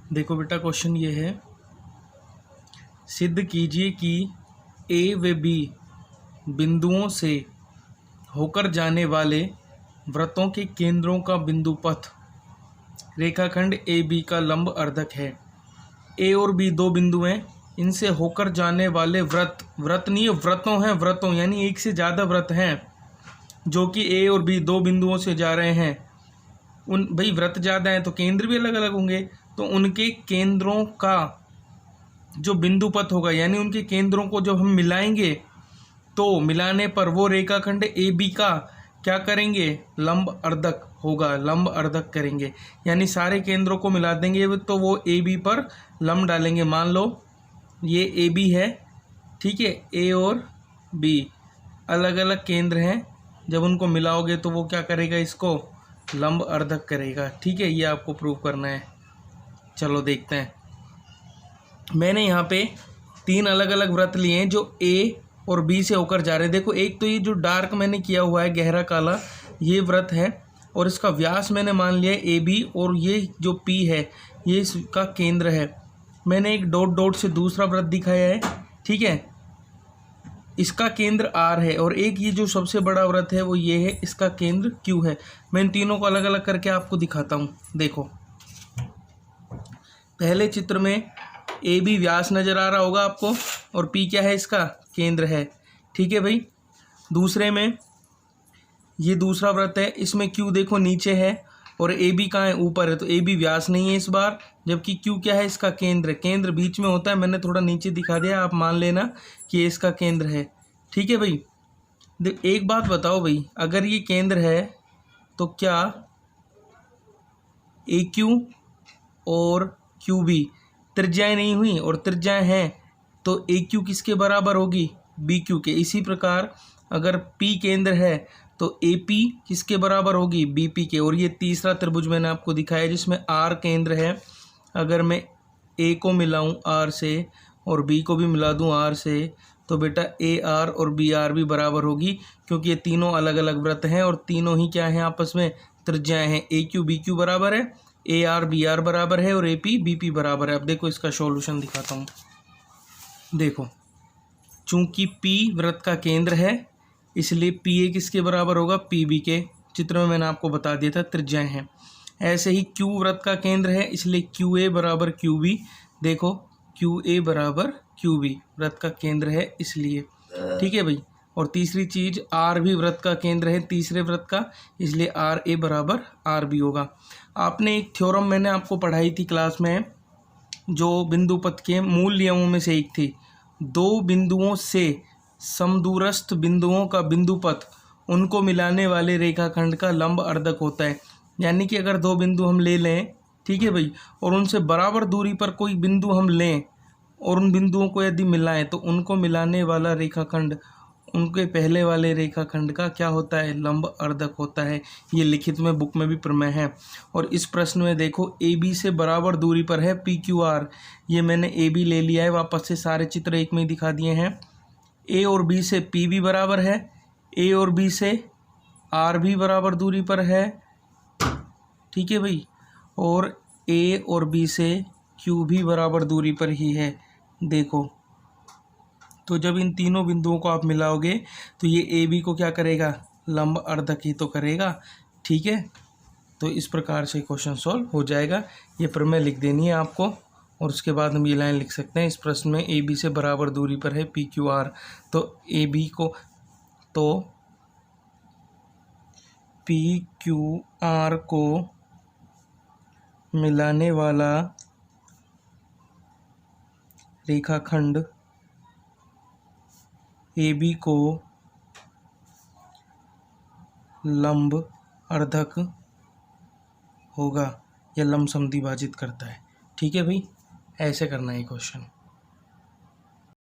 देखो बेटा क्वेश्चन ये है, सिद्ध कीजिए कि ए व बी बिंदुओं से होकर जाने वाले वृत्तों के केंद्रों का बिंदु पथ रेखाखंड ए बी का लंब अर्धक है। ए और बी दो बिंदु हैं, इनसे होकर जाने वाले वृत्त नहीं वृत्तों हैं, वृत्तों यानी एक से ज़्यादा वृत्त हैं जो कि ए और बी दो बिंदुओं से जा रहे हैं। उन भाई वृत्त ज़्यादा हैं तो केंद्र भी अलग अलग होंगे, तो उनके केंद्रों का जो बिंदु पथ होगा यानी उनके केंद्रों को जब हम मिलाएंगे तो मिलाने पर वो रेखाखंड ए बी का क्या करेंगे, लंब अर्धक होगा, लंब अर्धक करेंगे। यानी सारे केंद्रों को मिला देंगे तो वो ए बी पर लंब डालेंगे। मान लो ये ए बी है, ठीक है, ए और बी अलग अलग केंद्र हैं, जब उनको मिलाओगे तो वो क्या करेगा, इसको लंब अर्धक करेगा। ठीक है, ये आपको प्रूव करना है। चलो देखते हैं। मैंने यहाँ पे तीन अलग अलग वृत्त लिए हैं जो ए और बी से होकर जा रहे हैं। देखो एक तो ये जो डार्क मैंने किया हुआ है गहरा काला, ये वृत्त है और इसका व्यास मैंने मान लिया है ए बी, और ये जो पी है ये इसका केंद्र है। मैंने एक डॉट डॉट से दूसरा वृत्त दिखाया है, ठीक है, इसका केंद्र आर है, और एक ये जो सबसे बड़ा वृत्त है वो ये है, इसका केंद्र क्यू है। मैं इन तीनों को अलग अलग करके आपको दिखाता हूँ। देखो पहले चित्र में ए बी व्यास नज़र आ रहा होगा आपको, और पी क्या है, इसका केंद्र है। ठीक है भाई, दूसरे में ये दूसरा वृत्त है, इसमें क्यू देखो नीचे है और ए बी कहाँ है, ऊपर है, तो ए बी व्यास नहीं है इस बार, जबकि क्यू क्या है, इसका केंद्र। केंद्र बीच में होता है, मैंने थोड़ा नीचे दिखा दिया, आप मान लेना कि ये इसका केंद्र है। ठीक है भाई, एक बात बताओ भाई, अगर ये केंद्र है तो क्या ए क्यू और क्यू बी त्रिज्याएं नहीं हुई, और त्रिज्याएं हैं तो ए क्यू किसके बराबर होगी, बी क्यू के। इसी प्रकार अगर पी केंद्र है तो ए पी किसके बराबर होगी, बी पी के। और ये तीसरा त्रिभुज मैंने आपको दिखाया जिसमें आर केंद्र है, अगर मैं ए को मिलाऊं आर से और बी को भी मिला दूं आर से, तो बेटा ए आर और बी आर भी बराबर होगी, क्योंकि ये तीनों अलग अलग वृत्त हैं और तीनों ही क्या हैं, आपस में त्रिज्याएं हैं। ए क्यू बी क्यू बराबर है, ए आर बी आर बराबर है, और ए पी बी पी बराबर है। अब देखो इसका सॉल्यूशन दिखाता हूँ। देखो चूंकि पी वृत्त का केंद्र है इसलिए पी ए किसके बराबर होगा, पी बी के। चित्र में मैंने आपको बता दिया था त्रिज्याएं हैं। ऐसे ही क्यू वृत्त का केंद्र है इसलिए क्यू ए बराबर क्यू बी। देखो क्यू ए बराबर क्यू बी वृत्त का केंद्र है इसलिए। ठीक है भाई, और तीसरी चीज आर भी वृत्त का केंद्र है तीसरे वृत्त का, इसलिए आर ए बराबर आर बी होगा। आपने एक थ्योरम मैंने आपको पढ़ाई थी क्लास में, जो बिंदु पथ के मूल नियमों में से एक थी, दो बिंदुओं से समदूरस्थ बिंदुओं का बिंदु पथ उनको मिलाने वाले रेखाखंड का लंब अर्धक होता है। यानी कि अगर दो बिंदु हम ले लें, ठीक है भाई, और उनसे बराबर दूरी पर कोई बिंदु हम लें और उन बिंदुओं को यदि मिलाएं तो उनको मिलाने वाला रेखाखंड उनके पहले वाले रेखाखंड का क्या होता है, लंब अर्धक होता है। ये लिखित में बुक में भी प्रमेय है। और इस प्रश्न में देखो ए बी से बराबर दूरी पर है पी क्यू आर, ये मैंने ए बी ले लिया है, वापस से सारे चित्र एक में ही दिखा दिए हैं। ए और बी से पी भी बराबर है, ए और बी से आर भी बराबर दूरी पर है, ठीक है भाई, और ए और बी से क्यू भी बराबर दूरी पर ही है। देखो तो जब इन तीनों बिंदुओं को आप मिलाओगे तो ये ए बी को क्या करेगा, लंब अर्धक ही तो करेगा। ठीक है, तो इस प्रकार से क्वेश्चन सॉल्व हो जाएगा। ये प्रमेय लिख देनी है आपको, और उसके बाद हम ये लाइन लिख सकते हैं। इस प्रश्न में ए बी से बराबर दूरी पर है पी क्यू आर, तो ए बी को तो पी क्यू आर को मिलाने वाला रेखाखंड ए बी को लंब अर्धक होगा या लंब समद्विभाजित करता है। ठीक है भाई, ऐसे करना है क्वेश्चन।